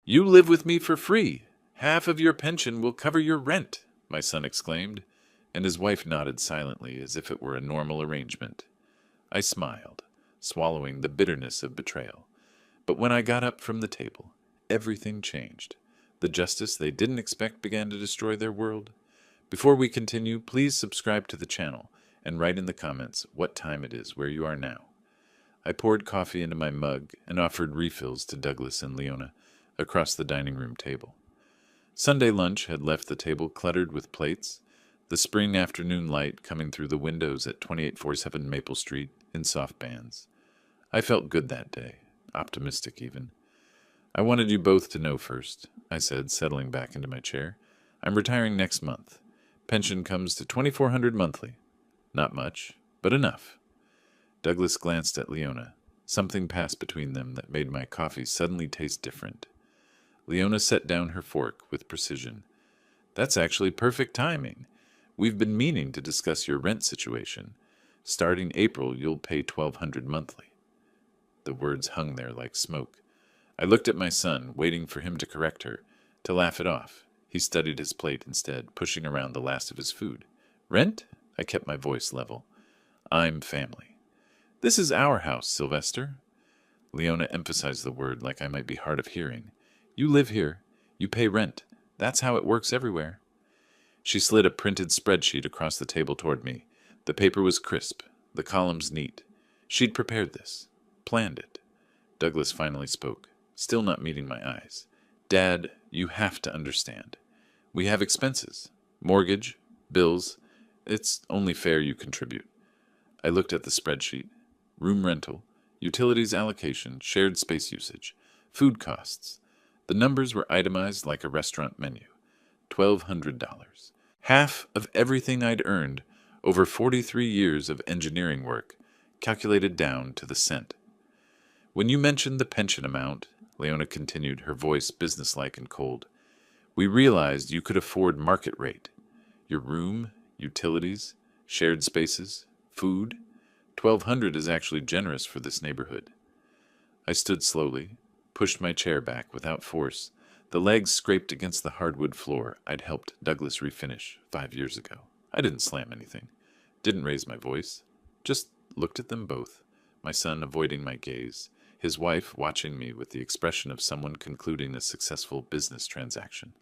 You live with me for free. Half of your pension will cover your rent, my son exclaimed, and his wife nodded silently as if it were a normal arrangement. I smiled, swallowing the bitterness of betrayal. But when I got up from the table, everything changed. The justice they didn't expect began to destroy their world. Before we continue, please subscribe to the channel and write in the comments what time it is where you are now. I poured coffee into my mug and offered refills to Douglas and Leona across the dining room table. Sunday lunch had left the table cluttered with plates, the spring afternoon light coming through the windows at 2847 Maple Street in soft bands. I felt good that day, optimistic even. I wanted you both to know first, I said, settling back into my chair. I'm retiring next month. Pension comes to $2,400 monthly. Not much, but enough. Douglas glanced at Leona. Something passed between them that made my coffee suddenly taste different. Leona set down her fork with precision. That's actually perfect timing. We've been meaning to discuss your rent situation. Starting April, you'll pay $1,200 monthly. The words hung there like smoke. I looked at my son, waiting for him to correct her, to laugh it off. He studied his plate instead, pushing around the last of his food. Rent? I kept my voice level. I'm family. This is our house, Sylvester. Leona emphasized the word like I might be hard of hearing. You live here. You pay rent. That's how it works everywhere. She slid a printed spreadsheet across the table toward me. The paper was crisp, the columns neat. She'd prepared this, planned it. Douglas finally spoke, still not meeting my eyes. Dad, you have to understand. We have expenses, mortgage, bills. It's only fair you contribute. I looked at the spreadsheet. Room rental, utilities allocation, shared space usage, food costs. The numbers were itemized like a restaurant menu. $1,200. Half of everything I'd earned over 43 years of engineering work, calculated down to the cent. When you mentioned the pension amount, Leona continued, her voice businesslike and cold, we realized you could afford market rate. Your room, utilities, shared spaces, food. $1,200 is actually generous for this neighborhood. I stood slowly, pushed my chair back without force. The legs scraped against the hardwood floor I'd helped Douglas refinish 5 years ago. I didn't slam anything, didn't raise my voice, just looked at them both, my son avoiding my gaze, his wife watching me with the expression of someone concluding a successful business transaction.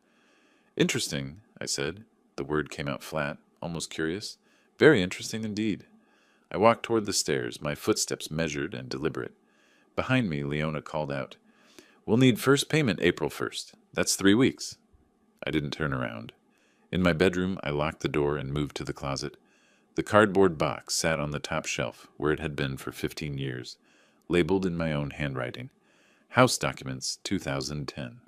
Interesting, I said. The word came out flat, almost curious. Very interesting indeed. I walked toward the stairs, my footsteps measured and deliberate. Behind me, Leona called out, We'll need first payment April 1st. That's 3 weeks. I didn't turn around. In my bedroom, I locked the door and moved to the closet. The cardboard box sat on the top shelf, where it had been for 15 years, labeled in my own handwriting. House Documents, 2010.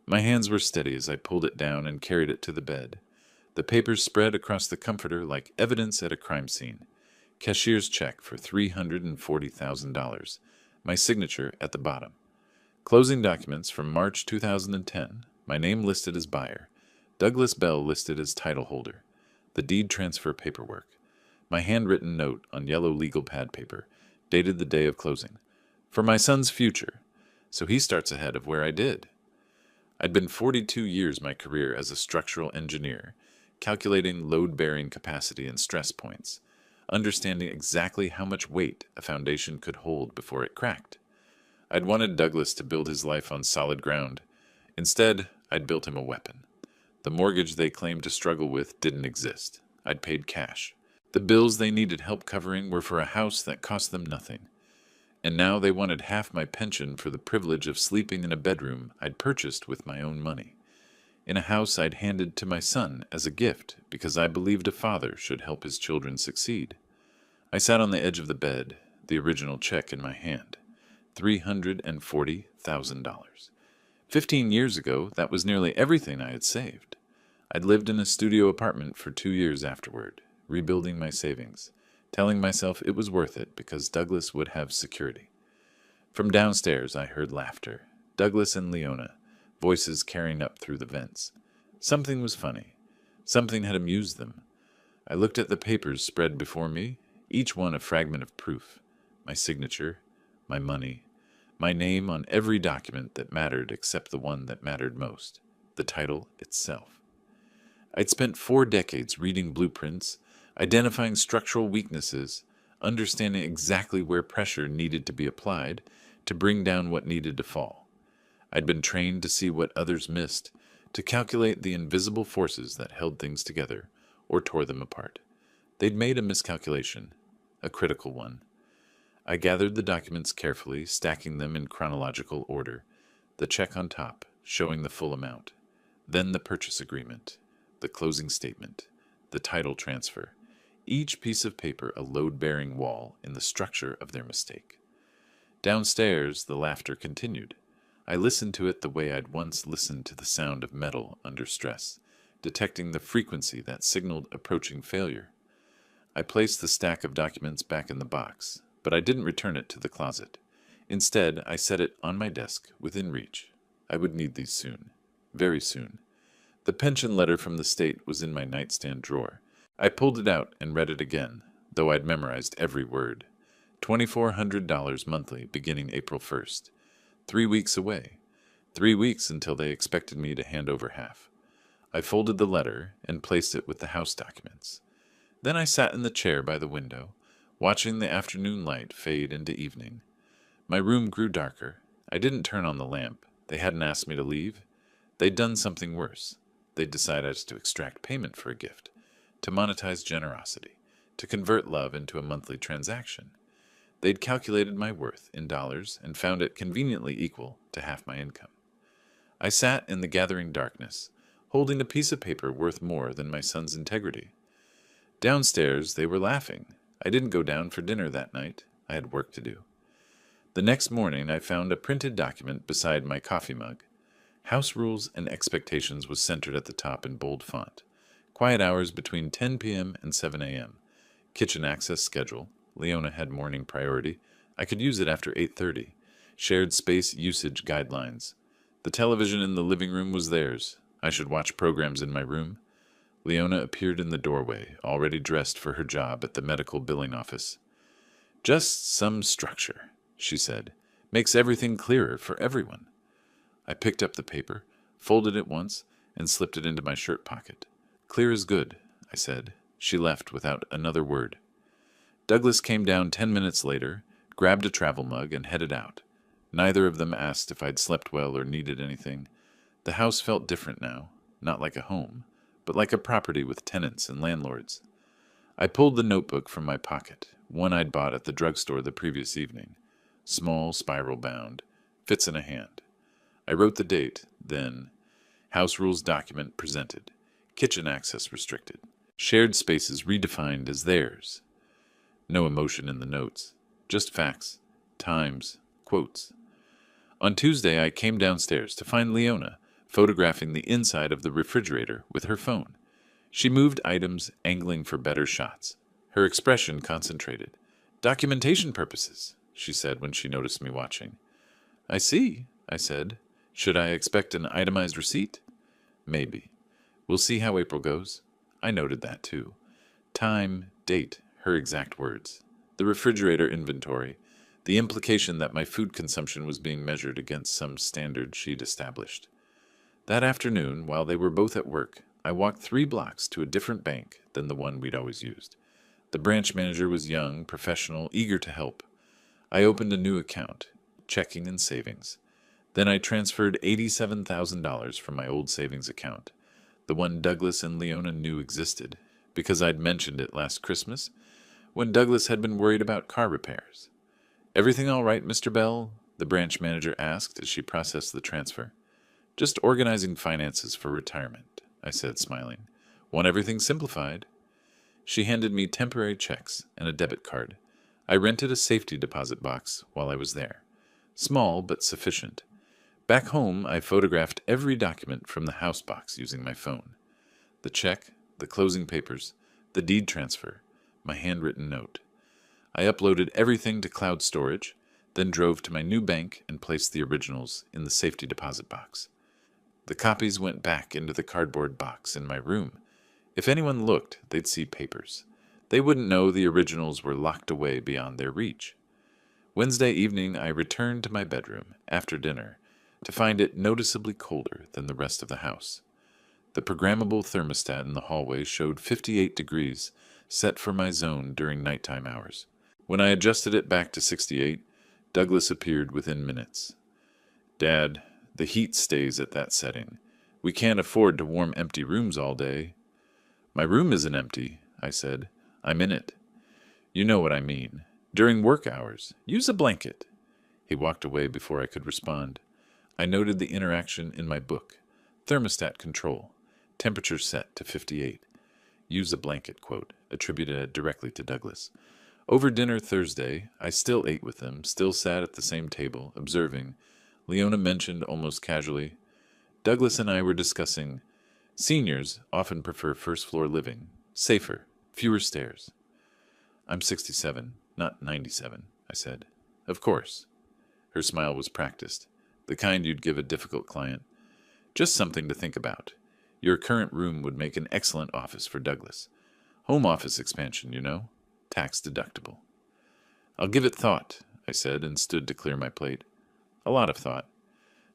My hands were steady as I pulled it down and carried it to the bed. The papers spread across the comforter like evidence at a crime scene. Cashier's check for $340,000. My signature at the bottom. Closing documents from March 2010. My name listed as buyer. Douglas Bell listed as title holder. The deed transfer paperwork. My handwritten note on yellow legal pad paper, dated the day of closing. For my son's future. So he starts ahead of where I did. I'd been 42 years my career as a structural engineer, calculating load-bearing capacity and stress points, understanding exactly how much weight a foundation could hold before it cracked. I'd wanted Douglas to build his life on solid ground. Instead, I'd built him a weapon. The mortgage they claimed to struggle with didn't exist. I'd paid cash. The bills they needed help covering were for a house that cost them nothing. And now they wanted half my pension for the privilege of sleeping in a bedroom I'd purchased with my own money, in a house I'd handed to my son as a gift because I believed a father should help his children succeed. I sat on the edge of the bed, the original check in my hand. $340,000. 15 years ago, that was nearly everything I had saved. I'd lived in a studio apartment for 2 years afterward, rebuilding my savings, telling myself it was worth it because Douglas would have security. From downstairs, I heard laughter. Douglas and Leona, voices carrying up through the vents. Something was funny. Something had amused them. I looked at the papers spread before me, each one a fragment of proof. My signature, my money, My name on every document that mattered except the one that mattered most, the title itself. I'd spent 4 decades reading blueprints, identifying structural weaknesses, understanding exactly where pressure needed to be applied to bring down what needed to fall. I'd been trained to see what others missed, to calculate the invisible forces that held things together or tore them apart. They'd made a miscalculation, a critical one. I gathered the documents carefully, stacking them in chronological order, the check on top, showing the full amount, then the purchase agreement, the closing statement, the title transfer, each piece of paper a load-bearing wall in the structure of their mistake. Downstairs, the laughter continued. I listened to it the way I'd once listened to the sound of metal under stress, detecting the frequency that signaled approaching failure. I placed the stack of documents back in the box, but I didn't return it to the closet. Instead, I set it on my desk, within reach. I would need these soon. Very soon. The pension letter from the state was in my nightstand drawer. I pulled it out and read it again, though I'd memorized every word. $2,400 monthly beginning April 1st. 3 weeks away. 3 weeks until they expected me to hand over half. I folded the letter and placed it with the house documents. Then I sat in the chair by the window, watching the afternoon light fade into evening. My room grew darker. I didn't turn on the lamp. They hadn't asked me to leave. They'd done something worse. They'd decided to extract payment for a gift, to monetize generosity, to convert love into a monthly transaction. They'd calculated my worth in dollars and found it conveniently equal to half my income. I sat in the gathering darkness, holding a piece of paper worth more than my son's integrity. Downstairs, they were laughing. I didn't go down for dinner that night. I had work to do. The next morning, I found a printed document beside my coffee mug. House Rules and Expectations was centered at the top in bold font. Quiet hours between 10 p.m. and 7 a.m. Kitchen access schedule. Leona had morning priority. I could use it after 8:30. Shared space usage guidelines. The television in the living room was theirs. I should watch programs in my room. Leona appeared in the doorway, already dressed for her job at the medical billing office. "Just some structure," she said. "Makes everything clearer for everyone." I picked up the paper, folded it once, and slipped it into my shirt pocket. "Clear is good," I said. She left without another word. Douglas came down 10 minutes later, grabbed a travel mug, and headed out. Neither of them asked if I'd slept well or needed anything. The house felt different now, not like a home, but like a property with tenants and landlords. I pulled the notebook from my pocket, one I'd bought at the drugstore the previous evening. Small, spiral-bound, fits in a hand. I wrote the date, then, House Rules document presented, kitchen access restricted, shared spaces redefined as theirs. No emotion in the notes, just facts, times, quotes. On Tuesday, I came downstairs to find Leona photographing the inside of the refrigerator with her phone. She moved items, angling for better shots. Her expression concentrated. "Documentation purposes," she said when she noticed me watching. "I see," I said. "Should I expect an itemized receipt?" "Maybe. We'll see how April goes." I noted that, too. Time, date, her exact words. The refrigerator inventory, the implication that my food consumption was being measured against some standard she'd established. That afternoon, while they were both at work, I walked 3 blocks to a different bank than the one we'd always used. The branch manager was young, professional, eager to help. I opened a new account, checking and savings. Then I transferred $87,000 from my old savings account, the one Douglas and Leona knew existed, because I'd mentioned it last Christmas, when Douglas had been worried about car repairs. "Everything all right, Mr. Bell?" the branch manager asked as she processed the transfer. "Just organizing finances for retirement," I said, smiling. "Want everything simplified?" She handed me temporary checks and a debit card. I rented a safety deposit box while I was there. Small, but sufficient. Back home, I photographed every document from the house box using my phone. The check, the closing papers, the deed transfer, my handwritten note. I uploaded everything to cloud storage, then drove to my new bank and placed the originals in the safety deposit box. The copies went back into the cardboard box in my room. If anyone looked, they'd see papers. They wouldn't know the originals were locked away beyond their reach. Wednesday evening, I returned to my bedroom after dinner to find it noticeably colder than the rest of the house. The programmable thermostat in the hallway showed 58 degrees, set for my zone during nighttime hours. When I adjusted it back to 68, Douglas appeared within minutes. "Dad, the heat stays at that setting. We can't afford to warm empty rooms all day." "My room isn't empty," I said. "I'm in it." "You know what I mean. During work hours, use a blanket." He walked away before I could respond. I noted the interaction in my book. Thermostat control. Temperature set to 58. Use a blanket quote, attributed directly to Douglas. Over dinner Thursday, I still ate with them, still sat at the same table, observing. Leona mentioned almost casually, "Douglas and I were discussing seniors often prefer first-floor living. Safer, fewer stairs." "I'm 67, not 97, I said. "Of course." Her smile was practiced, the kind you'd give a difficult client. "Just something to think about. Your current room would make an excellent office for Douglas. Home office expansion, you know. Tax deductible." "I'll give it thought," I said, and stood to clear my plate. A lot of thought.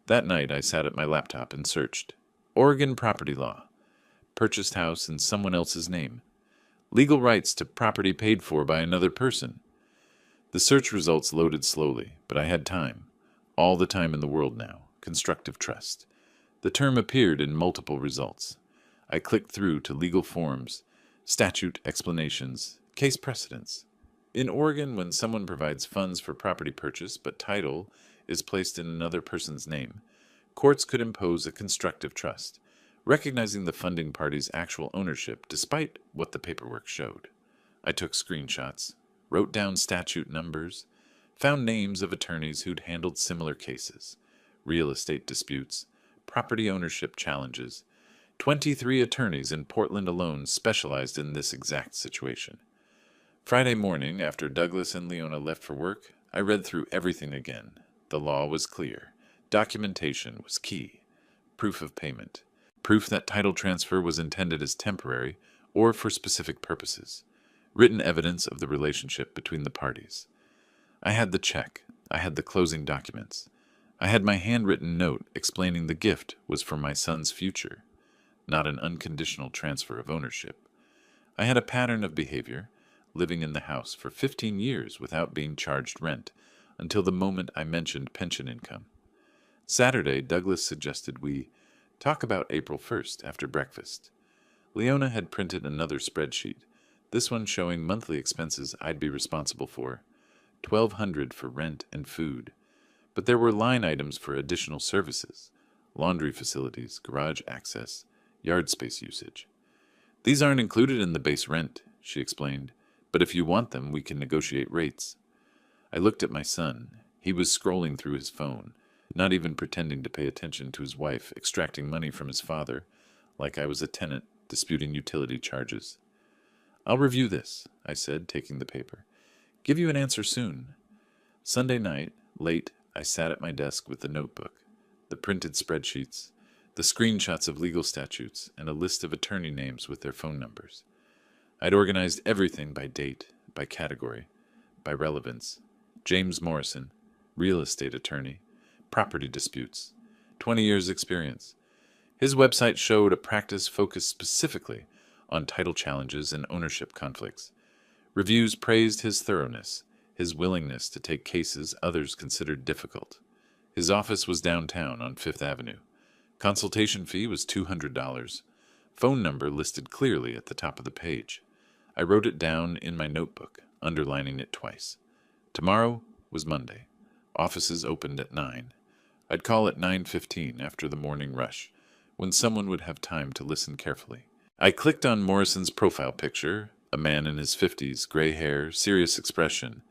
That night I sat at my laptop and searched. Oregon property law. Purchased house in someone else's name. Legal rights to property paid for by another person. The search results loaded slowly, but I had time. All the time in the world now. Constructive trust. The term appeared in multiple results. I clicked through to legal forms, statute explanations, case precedents. In Oregon, when someone provides funds for property purchase but title is placed in another person's name, courts could impose a constructive trust, recognizing the funding party's actual ownership despite what the paperwork showed. I took screenshots, wrote down statute numbers, found names of attorneys who'd handled similar cases, real estate disputes, property ownership challenges. 23 attorneys in Portland alone specialized in this exact situation. Friday morning, after Douglas and Leona left for work, I read through everything again. The law was clear. Documentation was key. Proof of payment. Proof that title transfer was intended as temporary or for specific purposes. Written evidence of the relationship between the parties. I had the check. I had the closing documents. I had my handwritten note explaining the gift was for my son's future, not an unconditional transfer of ownership. I had a pattern of behavior, living in the house for 15 years without being charged rent, until the moment I mentioned pension income. Saturday, Douglas suggested we talk about April 1st after breakfast. Leona had printed another spreadsheet, this one showing monthly expenses I'd be responsible for, $1,200 for rent and food. But there were line items for additional services, laundry facilities, garage access, yard space usage. "These aren't included in the base rent," she explained, "but if you want them, we can negotiate rates." I looked at my son. He was scrolling through his phone, not even pretending to pay attention to his wife extracting money from his father, like I was a tenant disputing utility charges. "I'll review this," I said, taking the paper. "Give you an answer soon." Sunday night, late, I sat at my desk with the notebook, the printed spreadsheets, the screenshots of legal statutes, and a list of attorney names with their phone numbers. I'd organized everything by date, by category, by relevance. James Morrison, real estate attorney, property disputes, 20 years experience. His website showed a practice focused specifically on title challenges and ownership conflicts. Reviews praised his thoroughness, his willingness to take cases others considered difficult. His office was downtown on Fifth Avenue. Consultation fee was $200. Phone number listed clearly at the top of the page. I wrote it down in my notebook, underlining it twice. Tomorrow was Monday. Offices opened at 9. I'd call at 9:15 after the morning rush, when someone would have time to listen carefully. I clicked on Morrison's profile picture, a man in his 50s, gray hair, serious expression.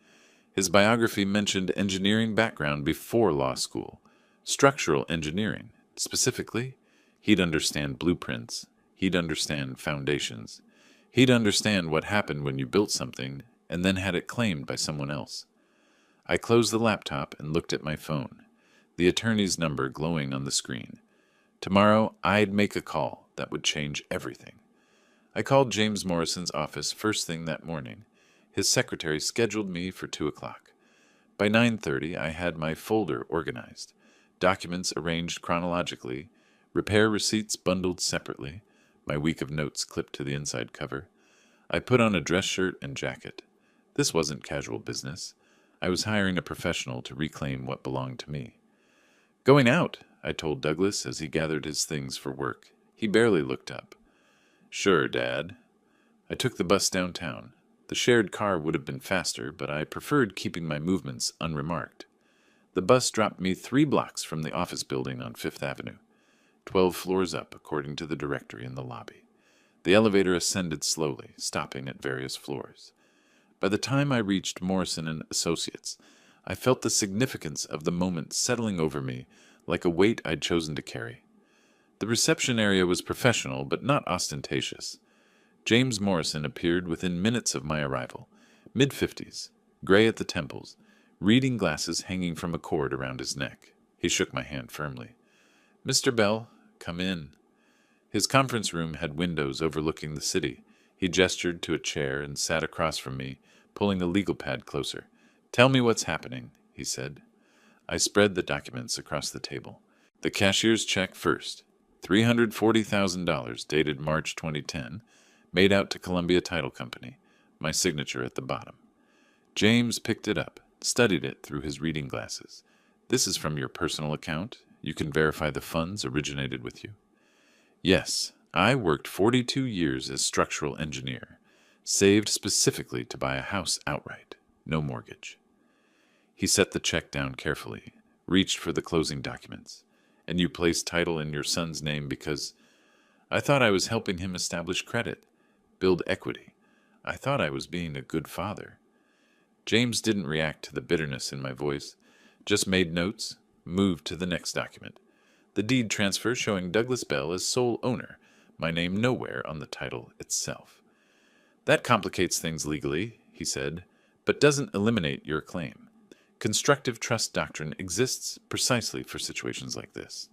His biography mentioned engineering background before law school, structural engineering. Specifically, he'd understand blueprints, he'd understand foundations, he'd understand what happened when you built something and then had it claimed by someone else. I closed the laptop and looked at my phone, the attorney's number glowing on the screen. Tomorrow, I'd make a call that would change everything. I called James Morrison's office first thing that morning. His secretary scheduled me for 2 o'clock. By 9:30, I had my folder organized, documents arranged chronologically, repair receipts bundled separately, my week of notes clipped to the inside cover. I put on a dress shirt and jacket. This wasn't casual business. I was hiring a professional to reclaim what belonged to me. "Going out," I told Douglas as he gathered his things for work. He barely looked up. "Sure, Dad." I took the bus downtown. The shared car would have been faster, but I preferred keeping my movements unremarked. The bus dropped me 3 blocks from the office building on Fifth Avenue, 12 floors up according to the directory in the lobby. The elevator ascended slowly, stopping at various floors. By the time I reached Morrison and Associates, I felt the significance of the moment settling over me like a weight I'd chosen to carry. The reception area was professional, but not ostentatious. James Morrison appeared within minutes of my arrival, mid-50s, gray at the temples, reading glasses hanging from a cord around his neck. He shook my hand firmly. "Mr. Bell, come in." His conference room had windows overlooking the city. He gestured to a chair and sat across from me, pulling a legal pad closer. "Tell me what's happening," he said. I spread the documents across the table. The cashier's check first. $340,000 dated March 2010, made out to Columbia Title Company, my signature at the bottom. James picked it up, studied it through his reading glasses. "This is from your personal account? You can verify the funds originated with you?" "Yes, I worked 42 years as structural engineer, saved specifically to buy a house outright, no mortgage." He set the check down carefully, reached for the closing documents. "And you placed title in your son's name because—" I thought I was helping him establish credit, build equity. I thought I was being a good father. James didn't react to the bitterness in my voice, just made notes, moved to the next document. The deed transfer showing Douglas Bell as sole owner, my name nowhere on the title itself. "That complicates things legally," he said, "but doesn't eliminate your claim. Constructive trust doctrine exists precisely for situations like this."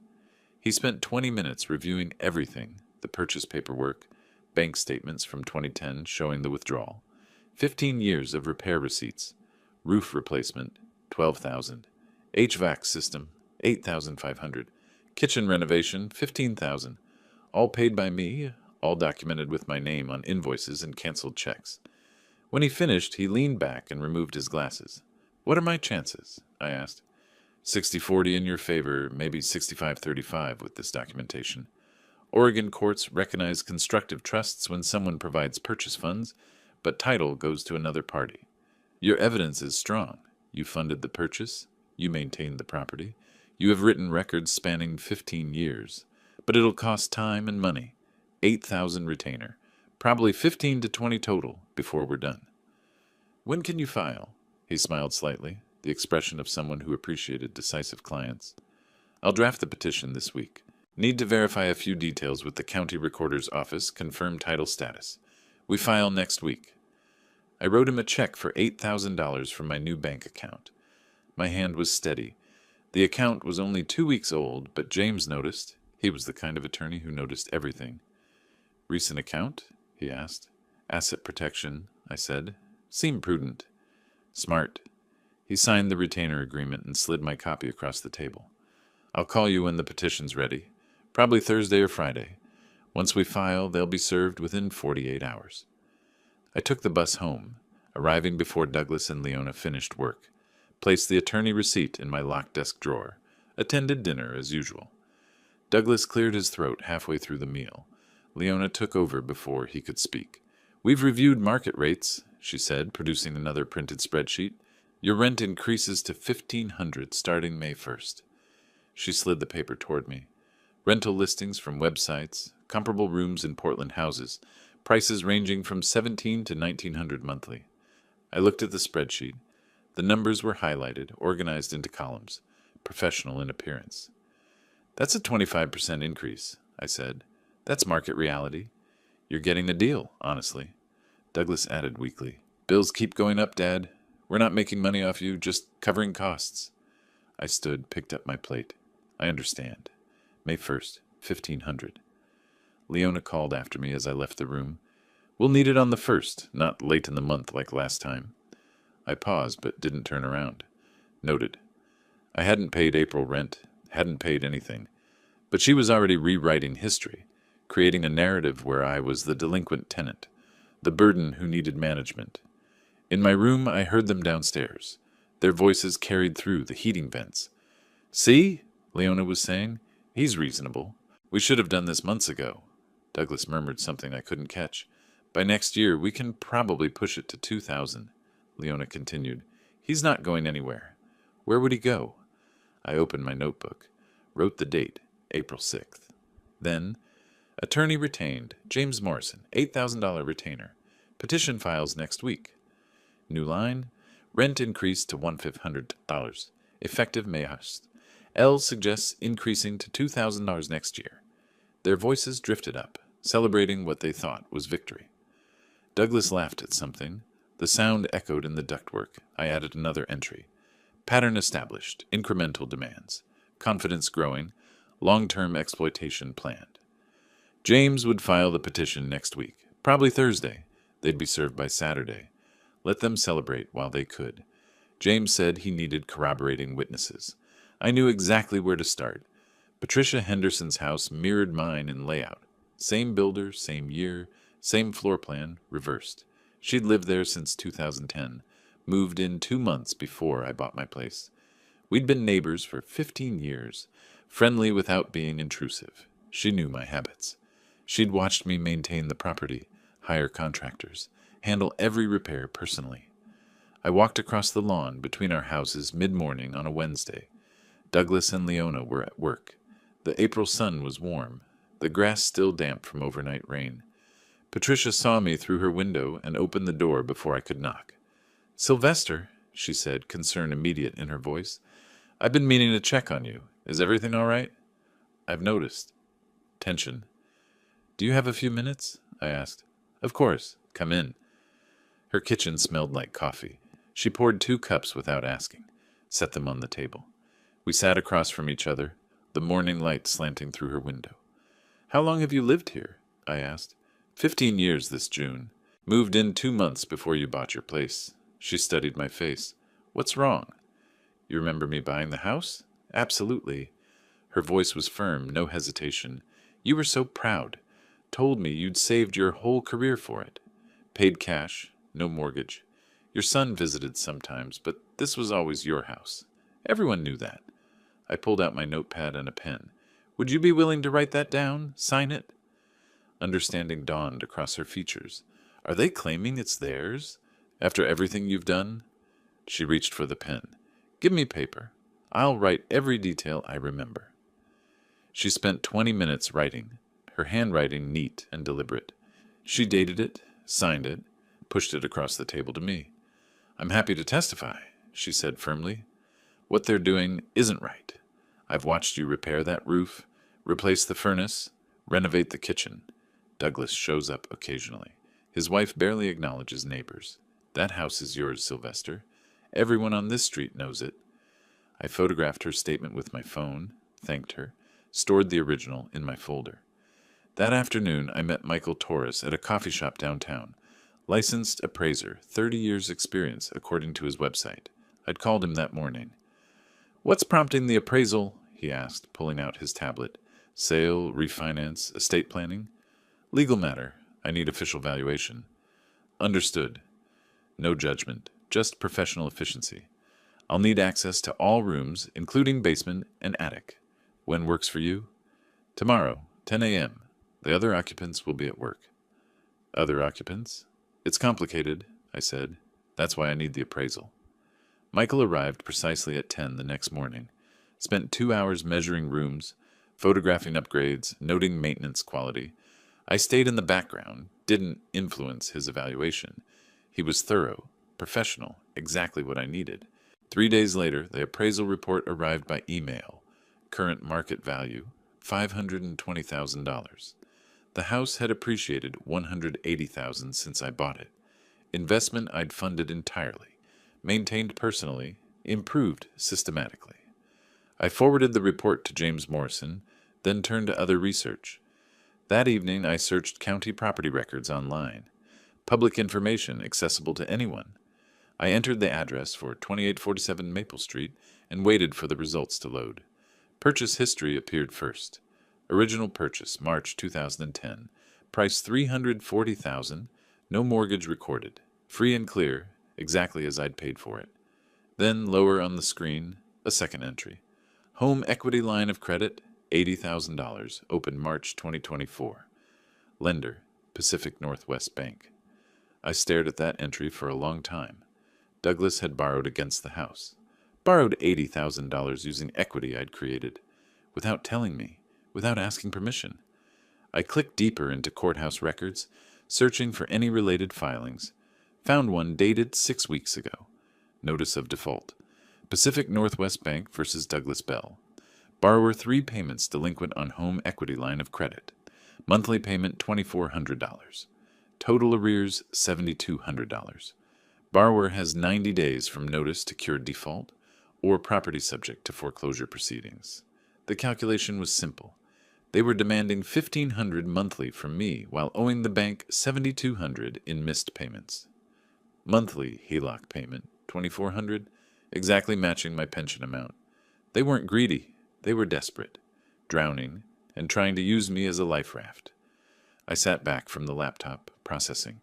He spent 20 minutes reviewing everything, the purchase paperwork, bank statements from 2010 showing the withdrawal, 15 years of repair receipts, roof replacement, $12,000, HVAC system, $8,500, kitchen renovation, $15,000, all paid by me, all documented with my name on invoices and canceled checks. When he finished, he leaned back and removed his glasses. "What are my chances?" I asked. 60-40 in your favor, maybe 65-35 with this documentation. Oregon courts recognize constructive trusts when someone provides purchase funds, but title goes to another party. Your evidence is strong. You funded the purchase. You maintained the property. You have written records spanning 15 years. But it'll cost time and money. 8,000 retainer. Probably 15 to 20 total before we're done. "When can you file?" He smiled slightly, the expression of someone who appreciated decisive clients. "I'll draft the petition this week. Need to verify a few details with the county recorder's office, confirm title status. We file next week." I wrote him a check for $8,000 from my new bank account. My hand was steady. The account was only 2 weeks old, but James noticed. He was the kind of attorney who noticed everything. "Recent account?" he asked. "Asset protection," I said. "Seemed prudent." "Smart." He signed the retainer agreement and slid my copy across the table. "I'll call you when the petition's ready. Probably Thursday or Friday. Once we file, they'll be served within 48 hours. I took the bus home, arriving before Douglas and Leona finished work, placed the attorney receipt in my locked desk drawer, attended dinner as usual. Douglas cleared his throat halfway through the meal. Leona took over before he could speak. "We've reviewed market rates," she said, producing another printed spreadsheet. "Your rent increases to $1,500 starting May 1st. She slid the paper toward me. Rental listings from websites, comparable rooms in Portland houses, prices ranging from $1,700 to $1,900 monthly. I looked at the spreadsheet. The numbers were highlighted, organized into columns, professional in appearance. "That's a 25% increase," I said. "That's market reality. You're getting a deal, honestly." Douglas added weakly, "Bills keep going up, Dad. We're not making money off you, just covering costs." I stood, picked up my plate. "I understand. May 1st, $1,500. Leona called after me as I left the room. "We'll need it on the 1st, not late in the month like last time." I paused, but didn't turn around. Noted. I hadn't paid April rent, hadn't paid anything, but she was already rewriting history, creating a narrative where I was the delinquent tenant, the burden who needed management. In my room, I heard them downstairs. Their voices carried through the heating vents. "See?" Leona was saying. "He's reasonable. We should have done this months ago." Douglas murmured something I couldn't catch. "By next year, we can probably push it to 2,000. Leona continued. "He's not going anywhere." Where would he go? I opened my notebook, wrote the date, April 6th. Then, attorney retained, James Morrison, $8,000 retainer. Petition files next week. New line, rent increased to $1,500, effective May 1st. L suggests increasing to $2,000 next year. Their voices drifted up, celebrating what they thought was victory. Douglas laughed at something. The sound echoed in the ductwork. I added another entry. Pattern established, incremental demands, confidence growing, long-term exploitation planned. James would file the petition next week, probably Thursday. They'd be served by Saturday. Let them celebrate while they could. James said he needed corroborating witnesses. I knew exactly where to start. Patricia Henderson's house mirrored mine in layout. Same builder, same year, same floor plan, reversed. She'd lived there since 2010. Moved in 2 months before I bought my place. We'd been neighbors for 15 years, friendly without being intrusive. She knew my habits. She'd watched me maintain the property, hire contractors, handle every repair personally. I walked across the lawn between our houses mid-morning on a Wednesday. Douglas and Leona were at work. The April sun was warm, the grass still damp from overnight rain. Patricia saw me through her window and opened the door before I could knock. "Sylvester," she said, concern immediate in her voice. "I've been meaning to check on you. Is everything all right?" "I've noticed." Tension. "Do you have a few minutes?" I asked. "Of course. Come in." Her kitchen smelled like coffee. She poured 2 cups without asking, set them on the table. We sat across from each other, the morning light slanting through her window. "How long have you lived here?" I asked. 15 years this June. Moved in 2 months before you bought your place." She studied my face. "What's wrong?" "You remember me buying the house?" "Absolutely." Her voice was firm, no hesitation. "You were so proud. Told me you'd saved your whole career for it. Paid cash, no mortgage. Your son visited sometimes, but this was always your house. Everyone knew that." I pulled out my notepad and a pen. "Would you be willing to write that down? Sign it?" Understanding dawned across her features. "Are they claiming it's theirs? After everything you've done?" She reached for the pen. "Give me paper. I'll write every detail I remember." She spent 20 minutes writing, her handwriting neat and deliberate. She dated it, signed it, pushed it across the table to me. "I'm happy to testify," she said firmly. "What they're doing isn't right. I've watched you repair that roof, replace the furnace, renovate the kitchen." Douglas shows up occasionally. His wife barely acknowledges neighbors. "That house is yours, Sylvester. Everyone on this street knows it." I photographed her statement with my phone, thanked her, stored the original in my folder. That afternoon, I met Michael Torres at a coffee shop downtown. Licensed appraiser, 30 years experience, according to his website. I'd called him that morning. "What's prompting the appraisal?" he asked, pulling out his tablet. "Sale, refinance, estate planning?" "Legal matter. I need official valuation." "Understood. No judgment, just professional efficiency. I'll need access to all rooms, including basement and attic. When works for you?" "Tomorrow, 10 a.m. The other occupants will be at work." "Other occupants?" "It's complicated," I said. "That's why I need the appraisal." Michael arrived precisely at 10 the next morning. Spent 2 hours measuring rooms, photographing upgrades, noting maintenance quality. I stayed in the background, didn't influence his evaluation. He was thorough, professional, exactly what I needed. 3 days later, the appraisal report arrived by email. Current market value, $520,000. The house had appreciated $180,000 since I bought it. Investment I'd funded entirely, maintained personally, improved systematically. I forwarded the report to James Morrison, then turned to other research. That evening I searched county property records online. Public information accessible to anyone. I entered the address for 2847 Maple Street and waited for the results to load. Purchase history appeared first. Original purchase, March 2010. Price $340,000. No mortgage recorded. Free and clear, exactly as I'd paid for it. Then, lower on the screen, a second entry. Home equity line of credit, $80,000. Open March 2024. Lender, Pacific Northwest Bank. I stared at that entry for a long time. Douglas had borrowed against the house. Borrowed $80,000 using equity I'd created. Without telling me. Without asking permission. I clicked deeper into courthouse records, searching for any related filings. Found one dated 6 weeks ago. Notice of default. Pacific Northwest Bank versus Douglas Bell. Borrower 3 payments delinquent on home equity line of credit. Monthly payment $2,400. Total arrears $7,200. Borrower has 90 days from notice to cure default or property subject to foreclosure proceedings. The calculation was simple. They were demanding $1,500 monthly from me while owing the bank $7,200 in missed payments. Monthly HELOC payment $2,400, exactly matching my pension amount. They weren't greedy, they were desperate, drowning, and trying to use me as a life raft. I sat back from the laptop, processing.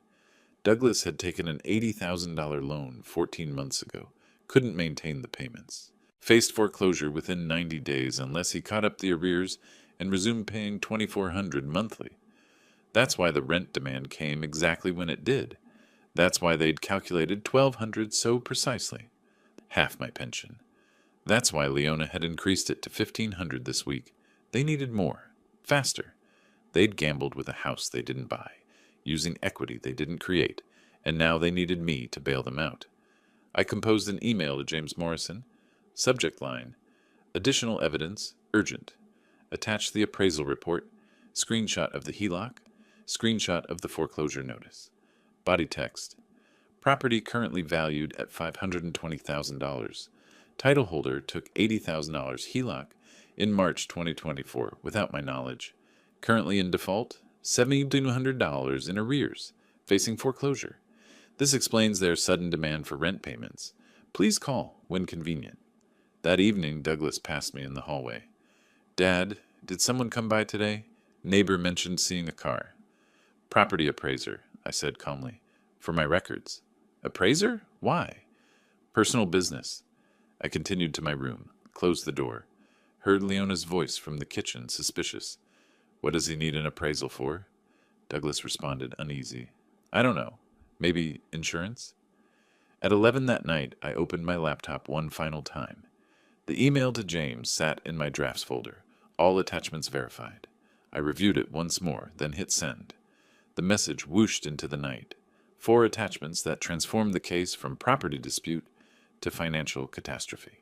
Douglas had taken an $80,000 loan 14 months ago, couldn't maintain the payments. Faced foreclosure within 90 days unless he caught up the arrears and resumed paying $2,400 monthly. That's why the rent demand came exactly when it did. That's why they'd calculated $1,200 so precisely. Half my pension. That's why Leona had increased it to $1,500 this week. They needed more. Faster. They'd gambled with a house they didn't buy, using equity they didn't create, and now they needed me to bail them out. I composed an email to James Morrison. Subject line, additional evidence, urgent. Attach the appraisal report, screenshot of the HELOC, screenshot of the foreclosure notice. Body text, property currently valued at $520,000. Title holder took $80,000 HELOC in March 2024 without my knowledge. Currently in default, $7,200 in arrears, facing foreclosure. This explains their sudden demand for rent payments. Please call when convenient. That evening, Douglas passed me in the hallway. Dad, did someone come by today? Neighbor mentioned seeing a car. Property appraiser, I said calmly. For my records. Appraiser? Why? Personal business. I continued to my room, closed the door. Heard Leona's voice from the kitchen, suspicious. What does he need an appraisal for? Douglas responded, uneasy. I don't know. Maybe insurance? At 11 that night, I opened my laptop one final time. The email to James sat in my drafts folder, all attachments verified. I reviewed it once more, then hit send. The message whooshed into the night. 4 attachments that transformed the case from property dispute to financial catastrophe.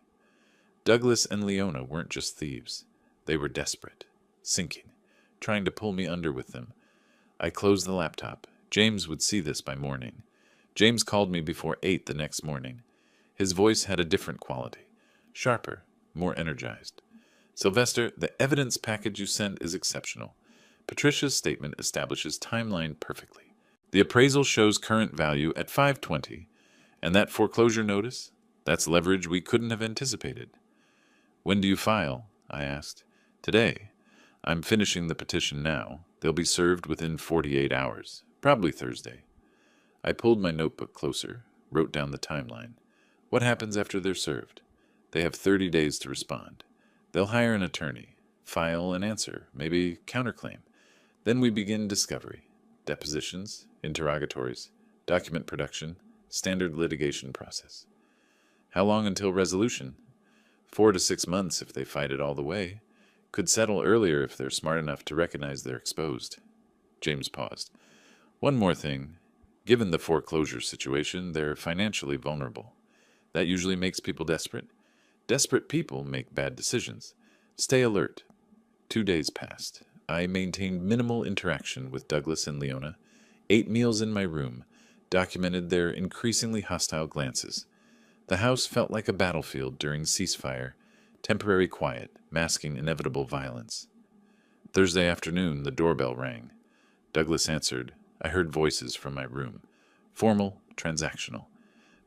Douglas and Leona weren't just thieves. They were desperate, sinking, trying to pull me under with them. I closed the laptop. James would see this by morning. James called me before 8 the next morning. His voice had a different quality. Sharper, more energized. Sylvester, the evidence package you sent is exceptional. Patricia's statement establishes timeline perfectly. The appraisal shows current value at $520, and that foreclosure notice, that's leverage we couldn't have anticipated. When do you file? I asked. Today. I'm finishing the petition now. They'll be served within 48 hours, probably Thursday. I pulled my notebook closer, wrote down the timeline. What happens after they're served? They have 30 days to respond. They'll hire an attorney, file an answer, maybe counterclaim. Then we begin discovery, depositions, interrogatories, document production, standard litigation process. How long until resolution? 4 to 6 months if they fight it all the way. Could settle earlier if they're smart enough to recognize they're exposed. James paused. One more thing. Given the foreclosure situation, they're financially vulnerable. That usually makes people desperate. Desperate people make bad decisions. Stay alert. 2 days passed. I maintained minimal interaction with Douglas and Leona, ate meals in my room, documented their increasingly hostile glances. The house felt like a battlefield during ceasefire, temporary quiet, masking inevitable violence. Thursday afternoon, the doorbell rang. Douglas answered. I heard voices from my room. Formal, transactional.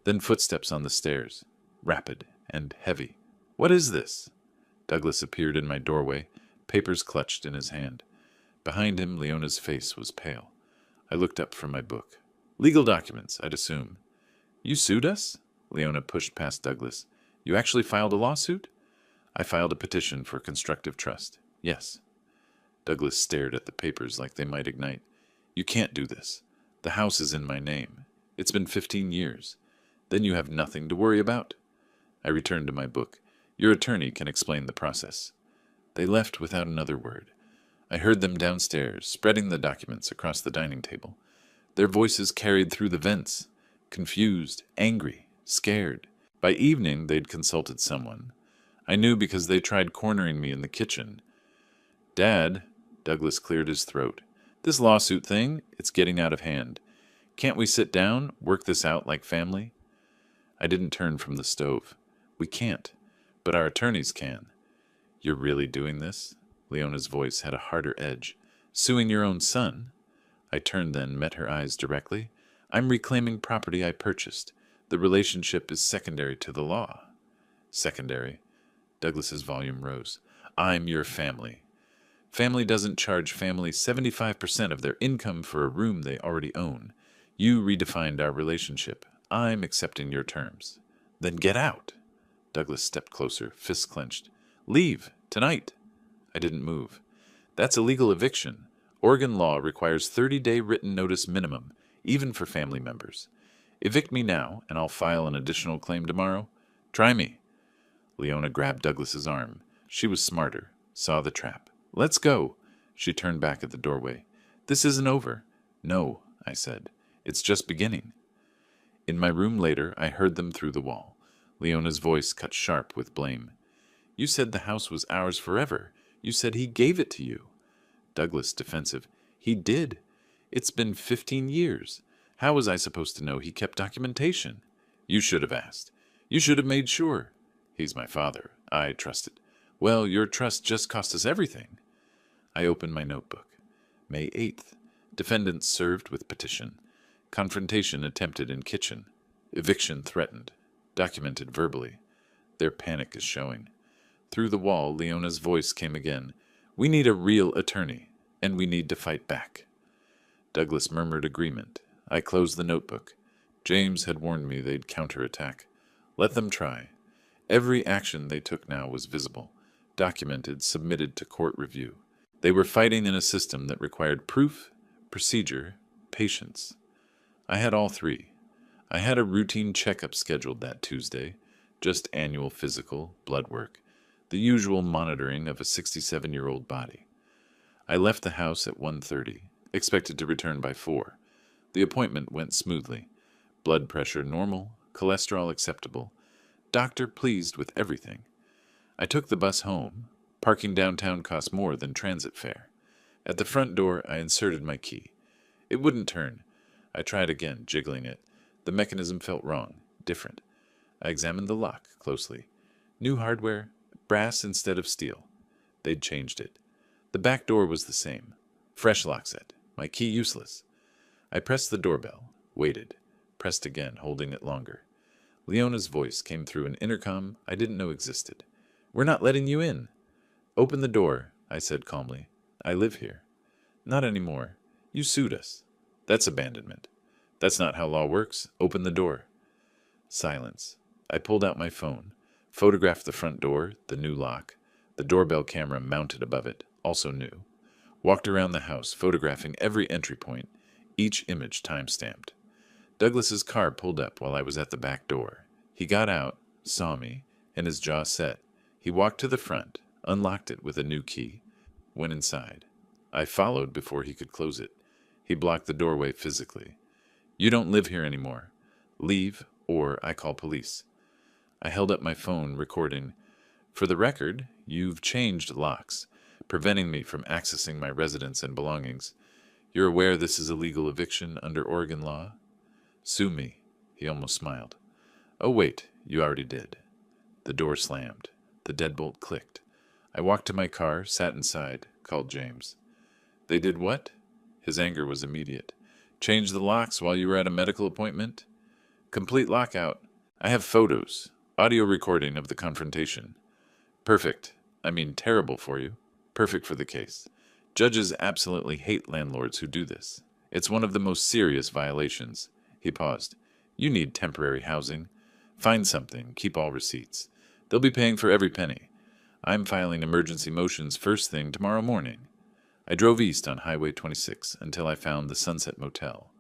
Then footsteps on the stairs, rapid and heavy. What is this? Douglas appeared in my doorway, papers clutched in his hand. Behind him, Leona's face was pale. I looked up from my book. Legal documents, I'd assume. You sued us? Leona pushed past Douglas. You actually filed a lawsuit? I filed a petition for constructive trust. Yes. Douglas stared at the papers like they might ignite. You can't do this. The house is in my name. It's been 15 years. Then you have nothing to worry about. I returned to my book. Your attorney can explain the process. They left without another word. I heard them downstairs, spreading the documents across the dining table. Their voices carried through the vents, confused, angry, scared. By evening, they'd consulted someone. I knew because they tried cornering me in the kitchen. Dad, Douglas cleared his throat. This lawsuit thing, it's getting out of hand. Can't we sit down, work this out like family? I didn't turn from the stove. We can't, but our attorneys can. You're really doing this? Leona's voice had a harder edge. Suing your own son? I turned then, met her eyes directly. I'm reclaiming property I purchased. The relationship is secondary to the law. Secondary. Douglas's volume rose. I'm your family. Family doesn't charge family 75% of their income for a room they already own. You redefined our relationship. I'm accepting your terms. Then get out. Douglas stepped closer, fists clenched. Leave, tonight. I didn't move. That's illegal eviction. Oregon law requires 30-day written notice minimum, even for family members. Evict me now, and I'll file an additional claim tomorrow. Try me. Leona grabbed Douglas's arm. She was smarter, saw the trap. Let's go. She turned back at the doorway. This isn't over. No, I said. It's just beginning. In my room later, I heard them through the wall. Leona's voice cut sharp with blame. You said the house was ours forever. You said he gave it to you. Douglas, defensive. He did. It's been 15 years. How was I supposed to know he kept documentation? You should have asked. You should have made sure. He's my father. I trusted. Well, your trust just cost us everything. I opened my notebook. May 8th. Defendants served with petition. Confrontation attempted in kitchen. Eviction threatened. Documented verbally. Their panic is showing. Through the wall, Leona's voice came again. We need a real attorney, and we need to fight back. Douglas murmured agreement. I closed the notebook. James had warned me they'd counterattack. Let them try. Every action they took now was visible, documented, submitted to court review. They were fighting in a system that required proof, procedure, patience. I had all three. I had a routine checkup scheduled that Tuesday, just annual physical, blood work, the usual monitoring of a 67-year-old body. I left the house at 1:30, expected to return by 4. The appointment went smoothly. Blood pressure normal, cholesterol acceptable. Doctor pleased with everything. I took the bus home. Parking downtown cost more than transit fare. At the front door, I inserted my key. It wouldn't turn. I tried again, jiggling it. The mechanism felt wrong, different. I examined the lock closely. New hardware, brass instead of steel. They'd changed it. The back door was the same. Fresh lock set. My key useless. I pressed the doorbell, waited, pressed again, holding it longer. Leona's voice came through an intercom I didn't know existed. We're not letting you in. Open the door, I said calmly. I live here. Not anymore. You sued us. That's abandonment. That's not how law works. Open the door. Silence. I pulled out my phone, photographed the front door, the new lock, the doorbell camera mounted above it, also new. Walked around the house, photographing every entry point, each image time-stamped. Douglas's car pulled up while I was at the back door. He got out, saw me, and his jaw set. He walked to the front, unlocked it with a new key, went inside. I followed before he could close it. He blocked the doorway physically. You don't live here anymore. Leave, or I call police. I held up my phone, recording. For the record, you've changed locks, preventing me from accessing my residence and belongings. You're aware this is a legal eviction under Oregon law? Sue me. He almost smiled. Oh, wait, you already did. The door slammed. The deadbolt clicked. I walked to my car, sat inside, called James. They did what? His anger was immediate. Changed the locks while you were at a medical appointment? Complete lockout. I have photos, audio recording of the confrontation. Perfect. I mean, terrible for you. Perfect for the case. Judges absolutely hate landlords who do this. It's one of the most serious violations. He paused. You need temporary housing. Find something. Keep all receipts. They'll be paying for every penny. I'm filing emergency motions first thing tomorrow morning. I drove east on Highway 26 until I found the Sunset Motel.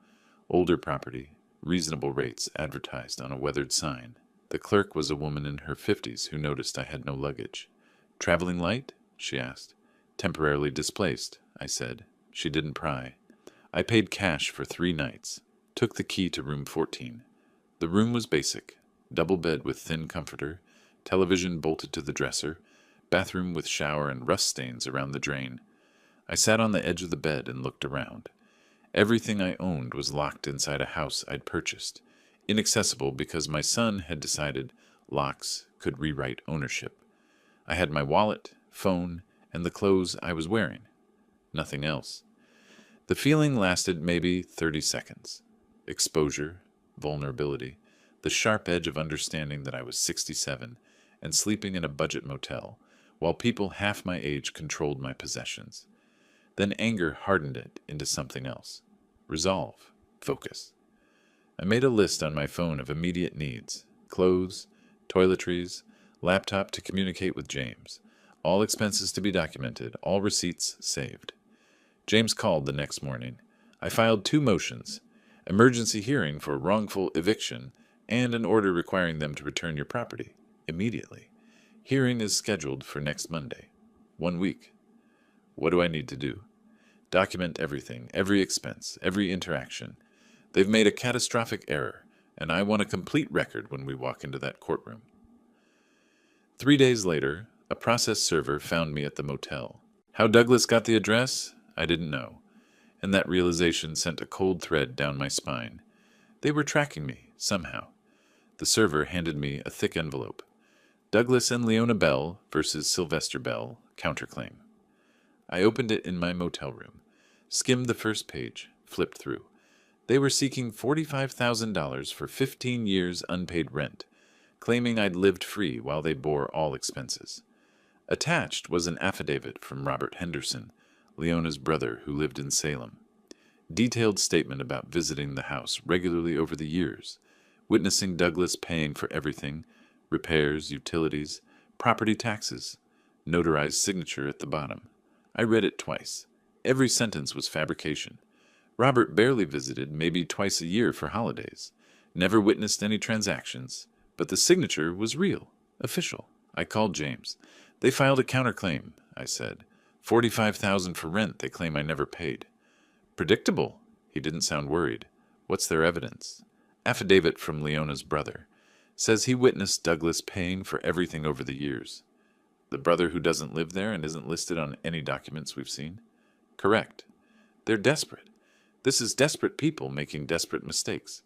Older property, reasonable rates advertised on a weathered sign. The clerk was a woman in her 50s who noticed I had no luggage. Traveling light? She asked. Temporarily displaced, I said. She didn't pry. I paid cash for 3 nights. Took the key to room 14. The room was basic. Double bed with thin comforter, television bolted to the dresser, bathroom with shower and rust stains around the drain. I sat on the edge of the bed and looked around. Everything I owned was locked inside a house I'd purchased, inaccessible because my son had decided locks could rewrite ownership. I had my wallet, phone, and the clothes I was wearing. Nothing else. The feeling lasted maybe 30 seconds. Exposure, vulnerability, the sharp edge of understanding that I was 67 and sleeping in a budget motel, while people half my age controlled my possessions. Then anger hardened it into something else. Resolve. Focus. I made a list on my phone of immediate needs. Clothes, toiletries, laptop to communicate with James. All expenses to be documented, all receipts saved. James called the next morning. I filed 2 motions, emergency hearing for wrongful eviction and an order requiring them to return your property immediately. Hearing is scheduled for next Monday. 1 week. What do I need to do? Document everything, every expense, every interaction. They've made a catastrophic error, and I want a complete record when we walk into that courtroom. 3 days later, a process server found me at the motel. How Douglas got the address, I didn't know, and that realization sent a cold thread down my spine. They were tracking me, somehow. The server handed me a thick envelope. Douglas and Leona Bell versus Sylvester Bell, counterclaim. I opened it in my motel room, skimmed the first page, flipped through. They were seeking $45,000 for 15 years unpaid rent, claiming I'd lived free while they bore all expenses. Attached was an affidavit from Robert Henderson, Leona's brother who lived in Salem. Detailed statement about visiting the house regularly over the years, witnessing Douglas paying for everything, repairs, utilities, property taxes, notarized signature at the bottom. I read it twice. Every sentence was fabrication. Robert barely visited, maybe twice a year for holidays. Never witnessed any transactions, but the signature was real, official. I called James. They filed a counterclaim, I said. $45,000 for rent they claim I never paid. Predictable. He didn't sound worried. What's their evidence? Affidavit from Leona's brother. Says he witnessed Douglas paying for everything over the years. The brother who doesn't live there and isn't listed on any documents we've seen? Correct. They're desperate. This is desperate people making desperate mistakes.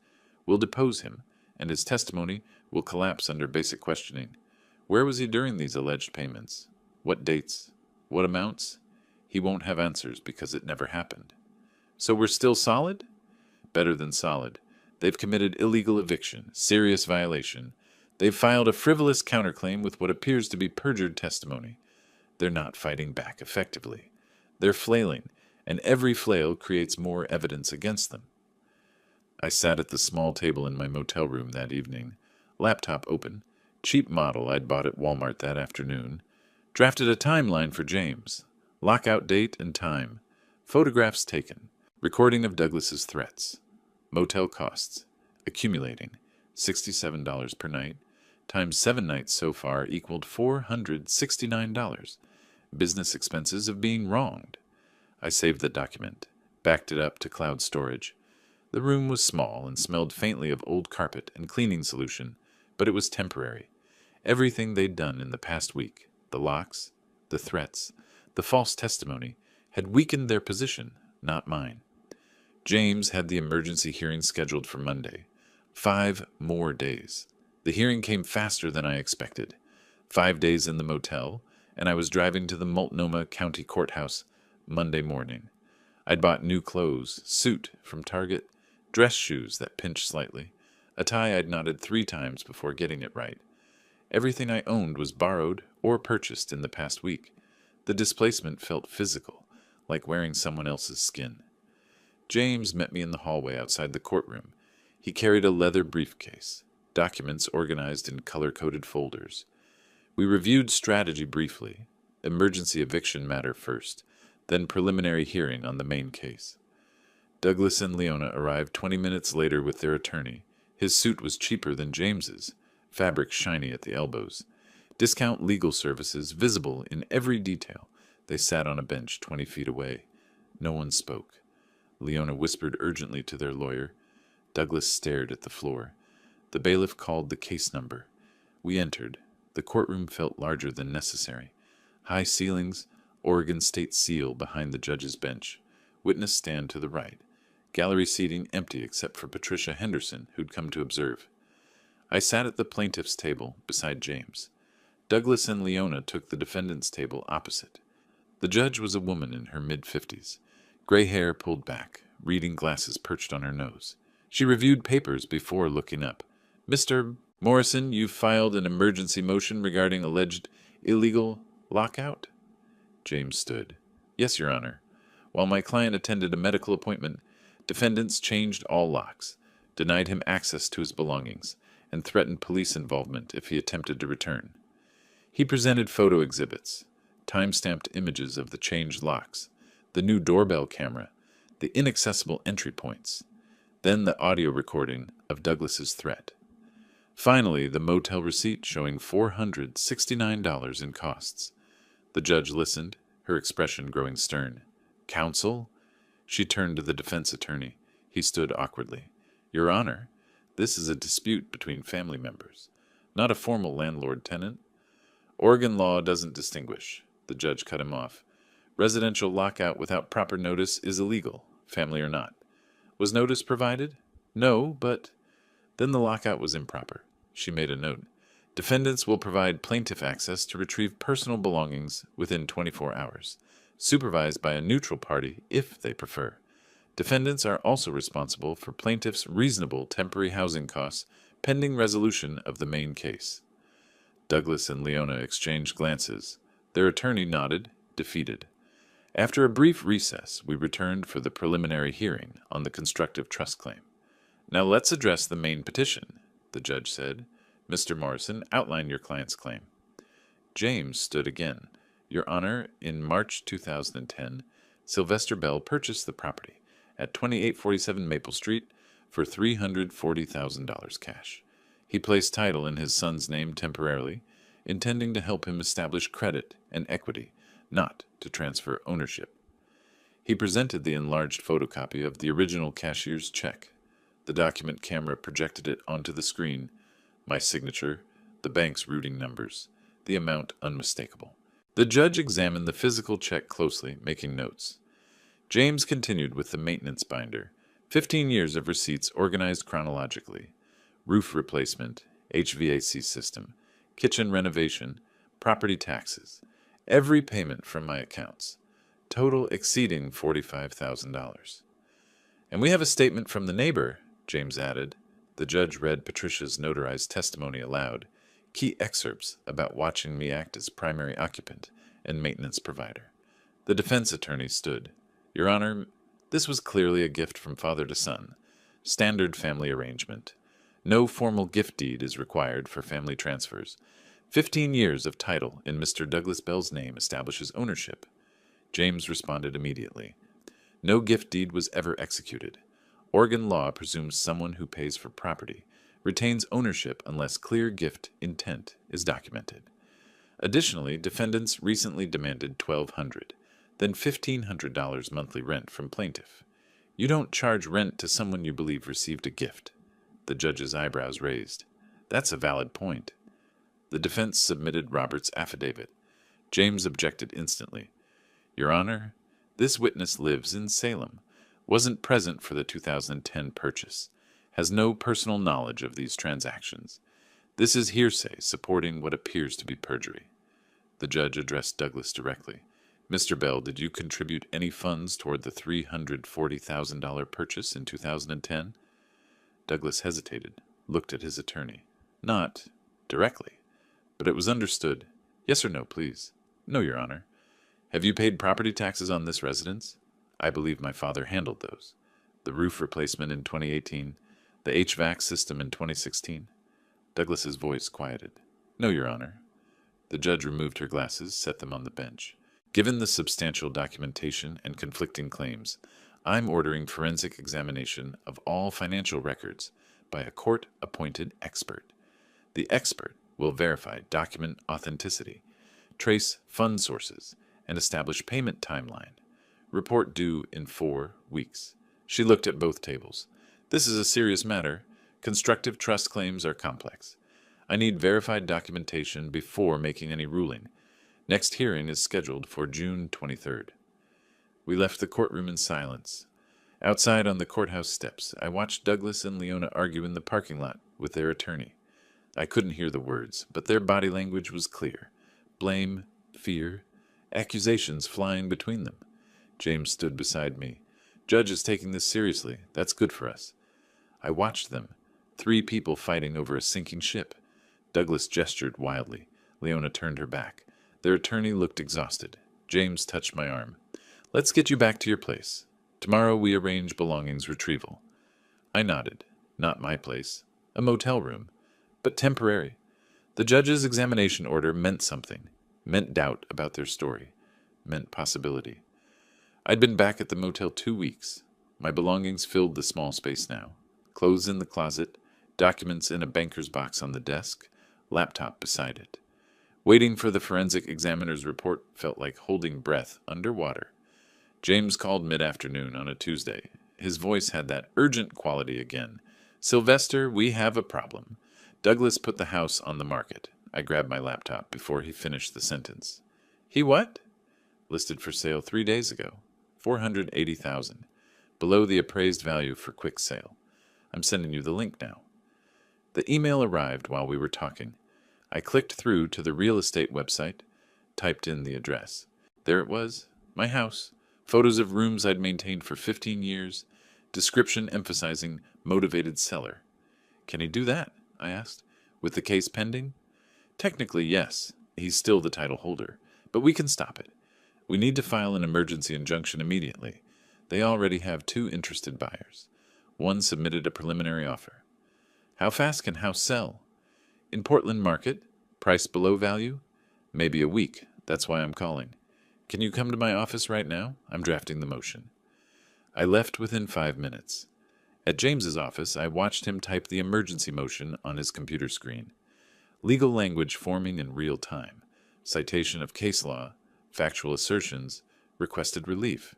We'll depose him, and his testimony will collapse under basic questioning. Where was he during these alleged payments? What dates? What amounts? He won't have answers because it never happened. So we're still solid? Better than solid. They've committed illegal eviction, serious violation. They've filed a frivolous counterclaim with what appears to be perjured testimony. They're not fighting back effectively. They're flailing, and every flail creates more evidence against them. I sat at the small table in my motel room that evening, laptop open, cheap model I'd bought at Walmart that afternoon, drafted a timeline for James, lockout date and time, photographs taken, recording of Douglas's threats, motel costs, accumulating, $67 per night, times 7 nights so far equaled $469. Business expenses of being wronged. I saved the document, backed it up to cloud storage. The room was small and smelled faintly of old carpet and cleaning solution, but it was temporary. Everything they'd done in the past week, the locks, the threats, the false testimony, had weakened their position, not mine. James had the emergency hearing scheduled for Monday. 5 more days. The hearing came faster than I expected. 5 days in the motel, and I was driving to the Multnomah County Courthouse Monday morning. I'd bought new clothes, suit from Target, dress shoes that pinched slightly, a tie I'd knotted 3 times before getting it right. Everything I owned was borrowed or purchased in the past week. The displacement felt physical, like wearing someone else's skin. James met me in the hallway outside the courtroom. He carried a leather briefcase, documents organized in color-coded folders. We reviewed strategy briefly, emergency eviction matter first, then preliminary hearing on the main case. Douglas and Leona arrived 20 minutes later with their attorney. His suit was cheaper than James's, fabric shiny at the elbows. Discount legal services visible in every detail. They sat on a bench 20 feet away. No one spoke. Leona whispered urgently to their lawyer. Douglas stared at the floor. The bailiff called the case number. We entered. The courtroom felt larger than necessary. High ceilings, Oregon state seal behind the judge's bench. Witness stand to the right. Gallery seating empty except for Patricia Henderson, who'd come to observe. I sat at the plaintiff's table beside James. Douglas and Leona took the defendant's table opposite. The judge was a woman in her mid-50s. Gray hair pulled back, reading glasses perched on her nose. She reviewed papers before looking up. Mr. Morrison, you've filed an emergency motion regarding alleged illegal lockout? James stood. Yes, Your Honor. While my client attended a medical appointment, defendants changed all locks, denied him access to his belongings, and threatened police involvement if he attempted to return. He presented photo exhibits, time-stamped images of the changed locks, the new doorbell camera, the inaccessible entry points, then the audio recording of Douglas's threat. Finally, the motel receipt showing $469 in costs. The judge listened, her expression growing stern. Counsel? She turned to the defense attorney. He stood awkwardly. Your Honor, this is a dispute between family members, not a formal landlord-tenant. Oregon law doesn't distinguish. The judge cut him off. Residential lockout without proper notice is illegal, family or not. Was notice provided? No, but... Then the lockout was improper. She made a note. Defendants will provide plaintiff access to retrieve personal belongings within 24 hours, supervised by a neutral party if they prefer. Defendants are also responsible for plaintiff's reasonable temporary housing costs pending resolution of the main case. Douglas and Leona exchanged glances. Their attorney nodded, defeated. After a brief recess, we returned for the preliminary hearing on the constructive trust claim. Now let's address the main petition, the judge said. Mr. Morrison, outline your client's claim. James stood again. Your Honor, in March 2010, Sylvester Bell purchased the property at 2847 Maple Street for $340,000 cash. He placed title in his son's name temporarily, intending to help him establish credit and equity, not to transfer ownership. He presented the enlarged photocopy of the original cashier's check. The document camera projected it onto the screen. My signature, the bank's routing numbers, the amount unmistakable. The judge examined the physical check closely, making notes. James continued with the maintenance binder. 15 years of receipts organized chronologically. Roof replacement, HVAC system, kitchen renovation, property taxes. Every payment from my accounts. Total exceeding $45,000. And we have a statement from the neighbor, James added. The judge read Patricia's notarized testimony aloud, key excerpts about watching me act as primary occupant and maintenance provider. The defense attorney stood. Your Honor, this was clearly a gift from father to son. Standard family arrangement. No formal gift deed is required for family transfers. 15 years of title in Mr. Douglas Bell's name establishes ownership. James responded immediately. No gift deed was ever executed. Oregon law presumes someone who pays for property retains ownership unless clear gift intent is documented. Additionally, defendants recently demanded $1,200, then $1,500 monthly rent from plaintiff. You don't charge rent to someone you believe received a gift. The judge's eyebrows raised. That's a valid point. The defense submitted Robert's affidavit. James objected instantly. Your Honor, this witness lives in Salem, wasn't present for the 2010 purchase, has no personal knowledge of these transactions. This is hearsay supporting what appears to be perjury. The judge addressed Douglas directly. Mr. Bell, did you contribute any funds toward the $340,000 purchase in 2010? Douglas hesitated. looked at his attorney. Not directly, but it was understood. Yes or no, please. No, Your Honor. Have you paid property taxes on this residence? I believe my father handled those. The roof replacement in 2018, the HVAC system in 2016. Douglas's voice quieted. No, Your Honor. The judge removed her glasses, set them on the bench. Given the substantial documentation and conflicting claims, I'm ordering forensic examination of all financial records by a court-appointed expert. The expert will verify document authenticity, trace fund sources, and establish payment timeline. Report due in 4 weeks. She looked at both tables. This is a serious matter. Constructive trust claims are complex. I need verified documentation before making any ruling. Next hearing is scheduled for June 23rd. We left the courtroom in silence. Outside on the courthouse steps, I watched Douglas and Leona argue in the parking lot with their attorney. I couldn't hear the words, but their body language was clear. Blame, fear, accusations flying between them. James stood beside me. Judge is taking this seriously. That's good for us. I watched them. 3 people fighting over a sinking ship. Douglas gestured wildly. Leona turned her back. Their attorney looked exhausted. James touched my arm. Let's get you back to your place. Tomorrow we arrange belongings retrieval. I nodded. Not my place. A motel room. But temporary. The judge's examination order meant something. Meant doubt about their story. Meant possibility. I'd been back at the motel 2 weeks. My belongings filled the small space now. Clothes in the closet, documents in a banker's box on the desk, laptop beside it. Waiting for the forensic examiner's report felt like holding breath underwater. James called mid-afternoon on a Tuesday. His voice had that urgent quality again. Sylvester, we have a problem. Douglas put the house on the market. I grabbed my laptop before he finished the sentence. He what? Listed for sale 3 days ago. $480,000. Below the appraised value for quick sale. I'm sending you the link now. The email arrived while we were talking. I clicked through to the real estate website, typed in the address. There it was, my house. Photos of rooms I'd maintained for 15 years. Description emphasizing motivated seller. Can he do that? I asked. With the case pending? Technically, yes. He's still the title holder. But we can stop it. We need to file an emergency injunction immediately. They already have 2 interested buyers. One submitted a preliminary offer. How fast can house sell? In Portland market, price below value? Maybe a week. That's why I'm calling. Can you come to my office right now? I'm drafting the motion. I left within 5 minutes. At James's office, I watched him type the emergency motion on his computer screen. Legal language forming in real time. Citation of case law, factual assertions, requested relief.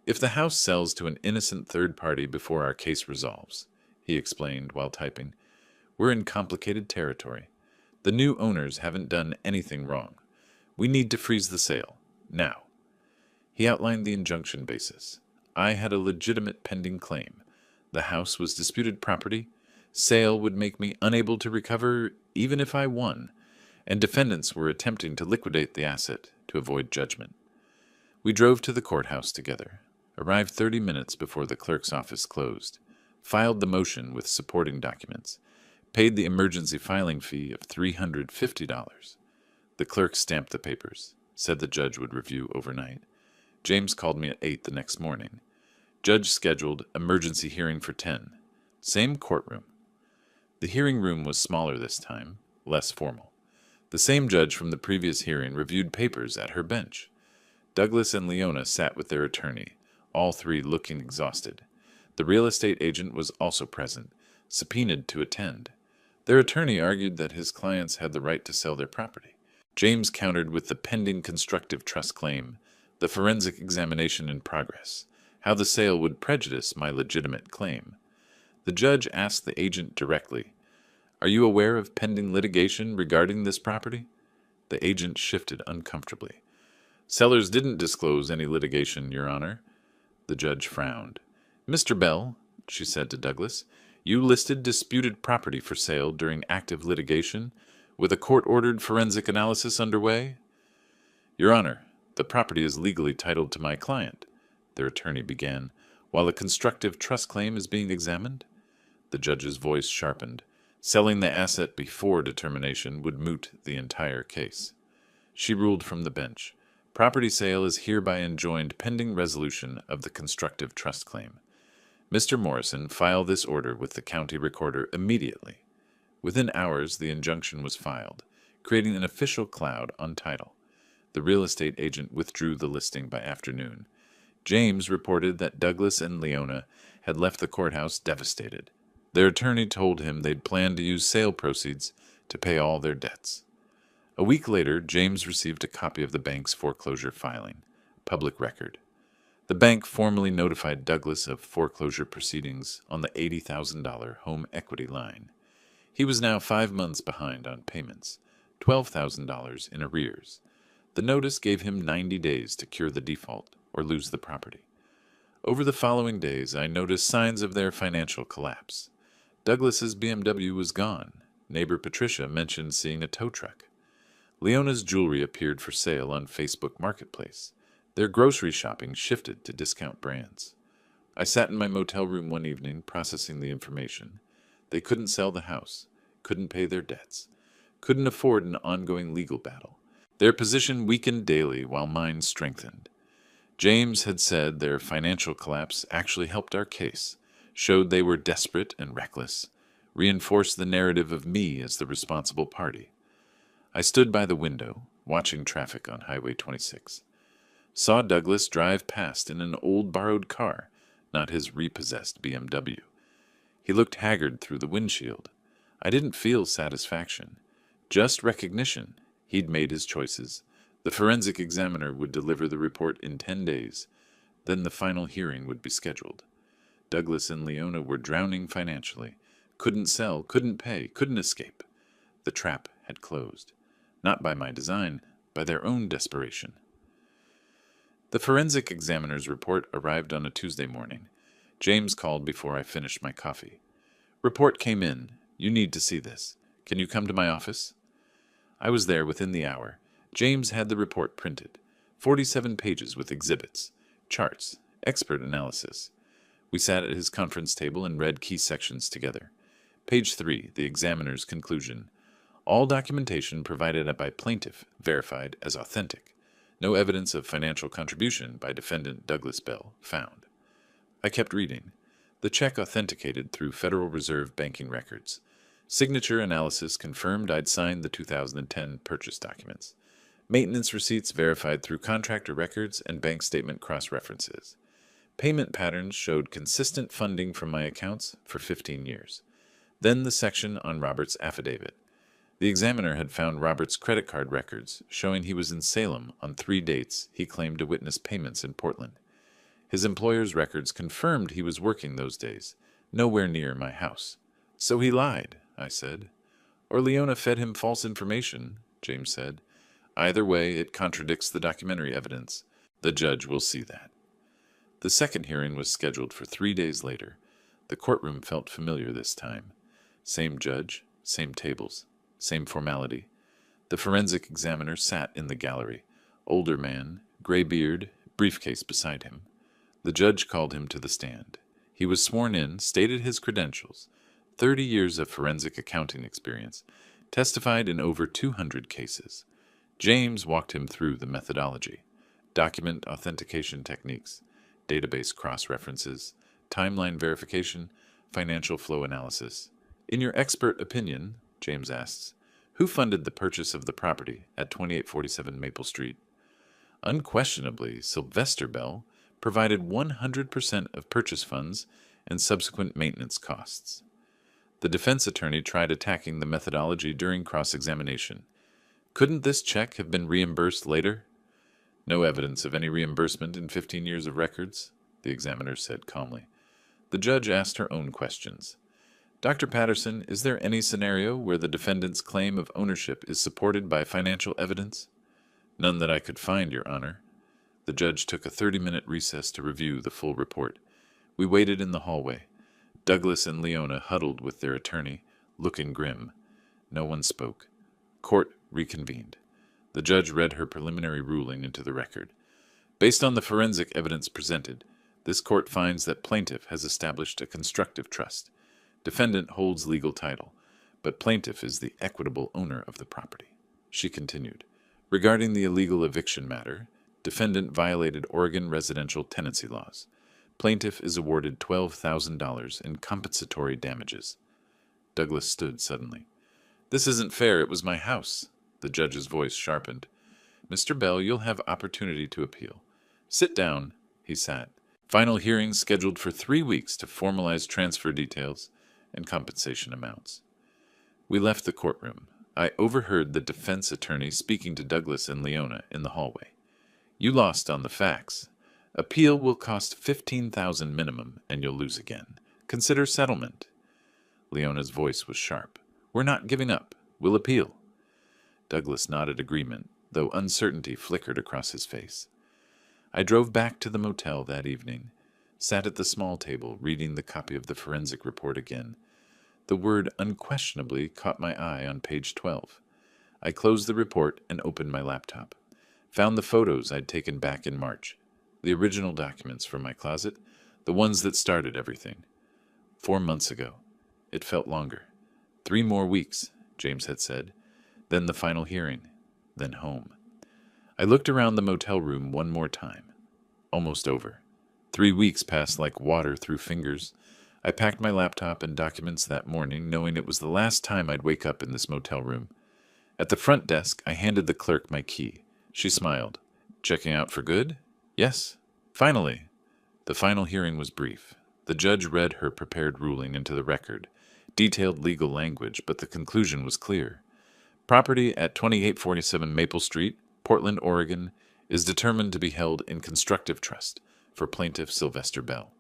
If the house sells to an innocent third party before our case resolves, he explained while typing, we're in complicated territory. The new owners haven't done anything wrong. We need to freeze the sale. Now. He outlined the injunction basis. I had a legitimate pending claim. The house was disputed property. Sale would make me unable to recover even if I won, and defendants were attempting to liquidate the asset to avoid judgment. We drove to the courthouse together, arrived 30 minutes before the clerk's office closed, filed the motion with supporting documents, paid the emergency filing fee of $350. The clerk stamped the papers, said the judge would review overnight. James called me at 8 the next morning. Judge scheduled emergency hearing for 10. Same courtroom. The hearing room was smaller this time, less formal. The same judge from the previous hearing reviewed papers at her bench. Douglas and Leona sat with their attorney, all 3 looking exhausted. The real estate agent was also present, subpoenaed to attend. Their attorney argued that his clients had the right to sell their property. James countered with the pending constructive trust claim, the forensic examination in progress, how the sale would prejudice my legitimate claim. The judge asked the agent directly, "Are you aware of pending litigation regarding this property?" The agent shifted uncomfortably. "Sellers didn't disclose any litigation, Your Honor." The judge frowned. "Mr. Bell," she said to Douglas, "you listed disputed property for sale during active litigation, with a court-ordered forensic analysis underway?" "Your Honor, the property is legally titled to my client," their attorney began, "while a constructive trust claim is being examined." The judge's voice sharpened. Selling the asset before determination would moot the entire case. She ruled from the bench. Property sale is hereby enjoined pending resolution of the constructive trust claim. Mr. Morrison, file this order with the county recorder immediately. Within hours, the injunction was filed, creating an official cloud on title. The real estate agent withdrew the listing by afternoon. James reported that Douglas and Leona had left the courthouse devastated. Their attorney told him they'd planned to use sale proceeds to pay all their debts. A week later, James received a copy of the bank's foreclosure filing, public record. The bank formally notified Douglas of foreclosure proceedings on the $80,000 home equity line. He was now 5 months behind on payments, $12,000 in arrears. The notice gave him 90 days to cure the default or lose the property. Over the following days, I noticed signs of their financial collapse. Douglas's BMW was gone. Neighbor Patricia mentioned seeing a tow truck. Leona's jewelry appeared for sale on Facebook Marketplace. Their grocery shopping shifted to discount brands. I sat in my motel room one evening processing the information. They couldn't sell the house, couldn't pay their debts, couldn't afford an ongoing legal battle. Their position weakened daily while mine strengthened. James had said their financial collapse actually helped our case, showed they were desperate and reckless, reinforced the narrative of me as the responsible party. I stood by the window, watching traffic on Highway 26. Saw Douglas drive past in an old borrowed car, not his repossessed BMW. He looked haggard through the windshield. I didn't feel satisfaction, just recognition. He'd made his choices. The forensic examiner would deliver the report in 10 days. Then the final hearing would be scheduled. Douglas and Leona were drowning financially. Couldn't sell, couldn't pay, couldn't escape. The trap had closed. Not by my design, by their own desperation. The forensic examiner's report arrived on a Tuesday morning. James called before I finished my coffee. Report came in. You need to see this. Can you come to my office? I was there within the hour. James had the report printed. 47 pages with exhibits, charts, expert analysis. We sat at his conference table and read key sections together. Page 3, the examiner's conclusion. All documentation provided by plaintiff verified as authentic. No evidence of financial contribution by defendant Douglas Bell found. I kept reading. The check authenticated through Federal Reserve banking records. Signature analysis confirmed I'd signed the 2010 purchase documents. Maintenance receipts verified through contractor records and bank statement cross-references. Payment patterns showed consistent funding from my accounts for 15 years. Then the section on Robert's affidavit. The examiner had found Robert's credit card records, showing he was in Salem on 3 dates he claimed to witness payments in Portland. His employer's records confirmed he was working those days, nowhere near my house. So he lied, I said. Or Leona fed him false information, James said. Either way, it contradicts the documentary evidence. The judge will see that. The second hearing was scheduled for 3 days later. The courtroom felt familiar this time. Same judge, same tables, same formality. The forensic examiner sat in the gallery. Older man, gray beard, briefcase beside him. The judge called him to the stand. He was sworn in, stated his credentials, 30 years of forensic accounting experience, testified in over 200 cases. James walked him through the methodology, document authentication techniques, database cross-references, timeline verification, financial flow analysis. In your expert opinion, James asks, who funded the purchase of the property at 2847 Maple Street? Unquestionably, Sylvester Bell provided 100% of purchase funds and subsequent maintenance costs. The defense attorney tried attacking the methodology during cross-examination. Couldn't this check have been reimbursed later? No evidence of any reimbursement in 15 years of records, the examiner said calmly. The judge asked her own questions. Dr. Patterson, is there any scenario where the defendant's claim of ownership is supported by financial evidence? None that I could find, Your Honor. The judge took a 30-minute recess to review the full report. We waited in the hallway. Douglas and Leona huddled with their attorney, looking grim. No one spoke. Court reconvened. The judge read her preliminary ruling into the record. Based on the forensic evidence presented, this court finds that plaintiff has established a constructive trust. Defendant holds legal title. but plaintiff is the equitable owner of the property. She continued, regarding the illegal eviction matter, defendant violated Oregon residential tenancy laws. Plaintiff is awarded $12,000 in compensatory damages. Douglas stood suddenly. This isn't fair. It was my house. The judge's voice sharpened. Mr. Bell, you'll have opportunity to appeal. Sit down. He sat. Final hearing scheduled for 3 weeks to formalize transfer details and compensation amounts. We left the courtroom. I overheard the defense attorney speaking to Douglas and Leona in the hallway. You lost on the facts. Appeal will cost $15,000 minimum, and you'll lose again. Consider settlement. Leona's voice was sharp. We're not giving up. We'll appeal. Douglas nodded agreement, though uncertainty flickered across his face. I drove back to the motel that evening, sat at the small table reading the copy of the forensic report again. The word unquestionably caught my eye on page 12. I closed the report and opened my laptop. Found the photos I'd taken back in March, the original documents from my closet, the ones that started everything. 4 months ago. It felt longer. 3 more weeks, James had said. Then the final hearing. Then home. I looked around the motel room one more time. Almost over. 3 weeks passed like water through fingers. I packed my laptop and documents that morning, knowing it was the last time I'd wake up in this motel room. At the front desk, I handed the clerk my key. She smiled. Checking out for good? Yes. Finally. The final hearing was brief. The judge read her prepared ruling into the record. Detailed legal language, but the conclusion was clear. Property at 2847 Maple Street, Portland, Oregon, is determined to be held in constructive trust for plaintiff Sylvester Bell.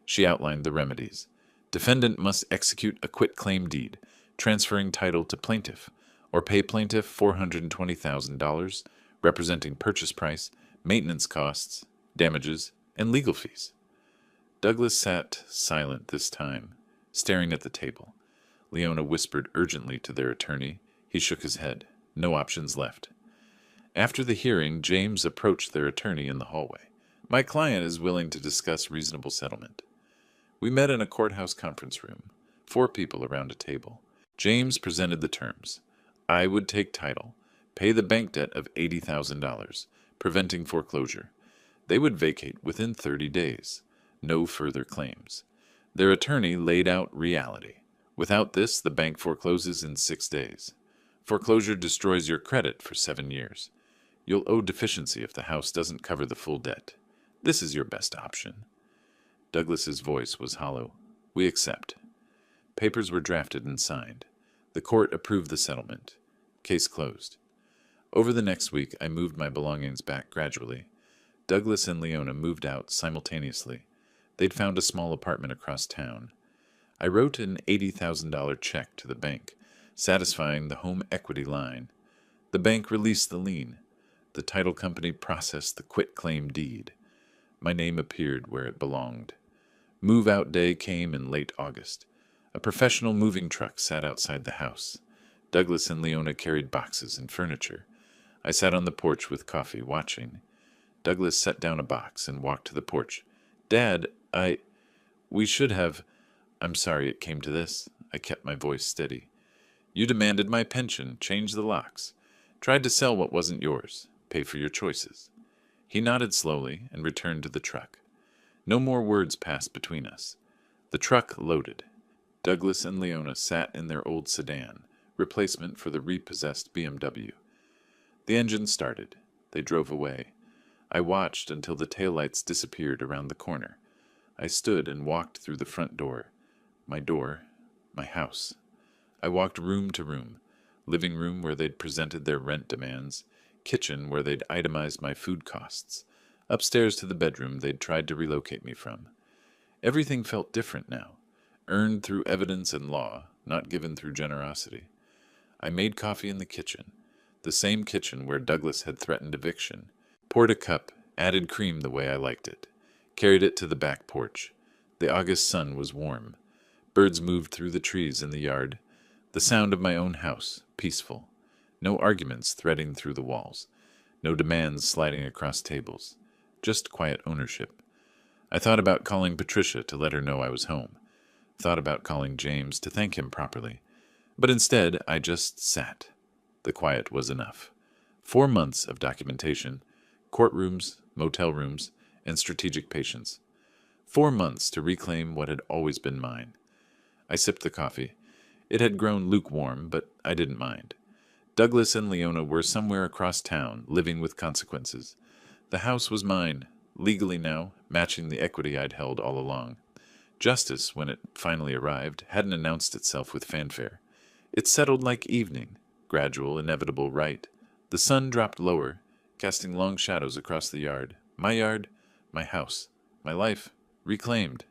She outlined the remedies. Defendant must execute a quitclaim deed, transferring title to plaintiff, or pay plaintiff $420,000, representing purchase price, maintenance costs, damages, and legal fees. Douglas sat silent this time, staring at the table. Leona whispered urgently to their attorney. He shook his head. No options left. After the hearing, James approached their attorney in the hallway. My client is willing to discuss reasonable settlement. We met in a courthouse conference room, 4 people around a table. James presented the terms. I would take title, pay the bank debt of $80,000, preventing foreclosure. They would vacate within 30 days. No further claims. Their attorney laid out reality. Without this, the bank forecloses in 6 days. Foreclosure destroys your credit for 7 years. You'll owe deficiency if the house doesn't cover the full debt. This is your best option. Douglas's voice was hollow. We accept. Papers were drafted and signed. The court approved the settlement. Case closed. Over the next week, I moved my belongings back gradually. Douglas and Leona moved out simultaneously. They'd found a small apartment across town. I wrote an $80,000 check to the bank, satisfying the home equity line. The bank released the lien. The title company processed the quitclaim deed. My name appeared where it belonged. Move-out day came in late August. A professional moving truck sat outside the house. Douglas and Leona carried boxes and furniture. I sat on the porch with coffee, watching. Douglas set down a box and walked to the porch. Dad, we should have... I'm sorry it came to this. I kept my voice steady. You demanded my pension, changed the locks, tried to sell what wasn't yours, pay for your choices. He nodded slowly and returned to the truck. No more words passed between us. The truck loaded. Douglas and Leona sat in their old sedan, replacement for the repossessed BMW. The engine started. They drove away. I watched until the taillights disappeared around the corner. I stood and walked through the front door. My house. I walked room to room. Living room where they'd presented their rent demands. Kitchen where they'd itemized my food costs. Upstairs to the bedroom they'd tried to relocate me from. Everything felt different now. Earned through evidence and law, not given through generosity. I made coffee in the kitchen. The same kitchen where Douglas had threatened eviction. Poured a cup, added cream the way I liked it. Carried it to the back porch. The August sun was warm. Birds moved through the trees in the yard. The sound of my own house, peaceful. No arguments threading through the walls. No demands sliding across tables. Just quiet ownership. I thought about calling Patricia to let her know I was home. Thought about calling James to thank him properly. But instead, I just sat. The quiet was enough. 4 months of documentation, courtrooms, motel rooms, and strategic patience. 4 months to reclaim what had always been mine. I sipped the coffee. It had grown lukewarm, but I didn't mind. Douglas and Leona were somewhere across town, living with consequences. The house was mine, legally now, matching the equity I'd held all along. Justice, when it finally arrived, hadn't announced itself with fanfare. It settled like evening, gradual, inevitable right. The sun dropped lower, casting long shadows across the yard. My house, my life, reclaimed.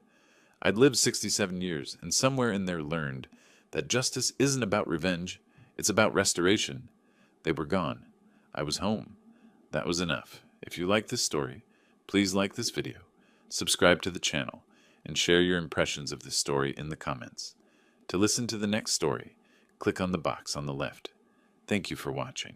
I'd lived 67 years, and somewhere in there learned that justice isn't about revenge, it's about restoration. They were gone. I was home. That was enough. If you like this story, please like this video, subscribe to the channel, and share your impressions of this story in the comments. To listen to the next story, click on the box on the left. Thank you for watching.